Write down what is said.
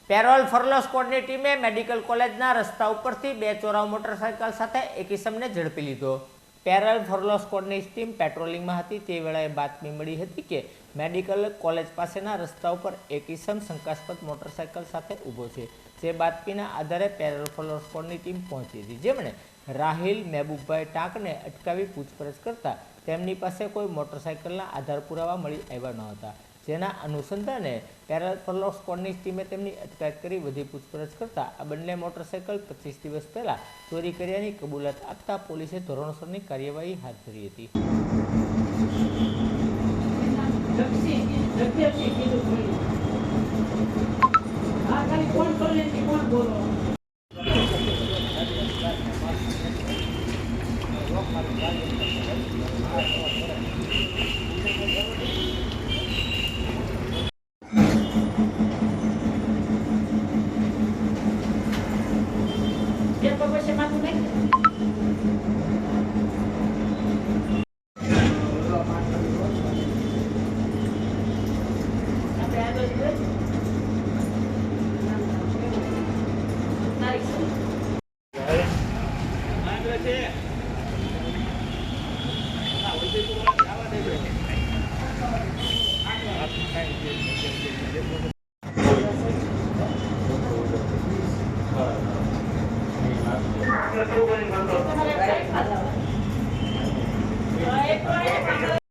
Parole furlough સ્કોડની ટીમે medical કોલેજના રસ્તા ઉપરથી 2 ચોરાવ મોટરસાયકલ સાથે એક ઇસમને ઝડપી લીધો। પેરોલ ફરલો સ્કોડની ટીમ પેટ્રોલિંગમાં હતી તે વેળાએ બાતમી મળી હતી કે મેડિકલ કોલેજ પાસેના રસ્તા ઉપર એક ઇસમ શંકાસ્પદ મોટરસાયકલ સાથે ઊભો છે। જે બાતમીના આધારે પેરોલ ફરલો સ્કોડની ટીમ પહોંચી હતી, જેમણે રાહિલ મહેબૂબભાઈ ટાંકને અટકાવી પૂછપરછ કરતા તેમની પાસે કોઈ મોટરસાયકલના આધાર પુરાવા મળી આવ્યા ન હતા। જેના અનુસંધાને પેરોલ ફરલો સ્કોડની ટીમે તેમની અટકાયત કરી વધુ પૂછપરછ કરતા આ બંને મોટરસાયકલ 25 દિવસ પહેલા ચોરી કર્યાની કબૂલાત આપતા પોલીસે ધોરણસરની કાર્યવાહી હાથ ધરી હતી।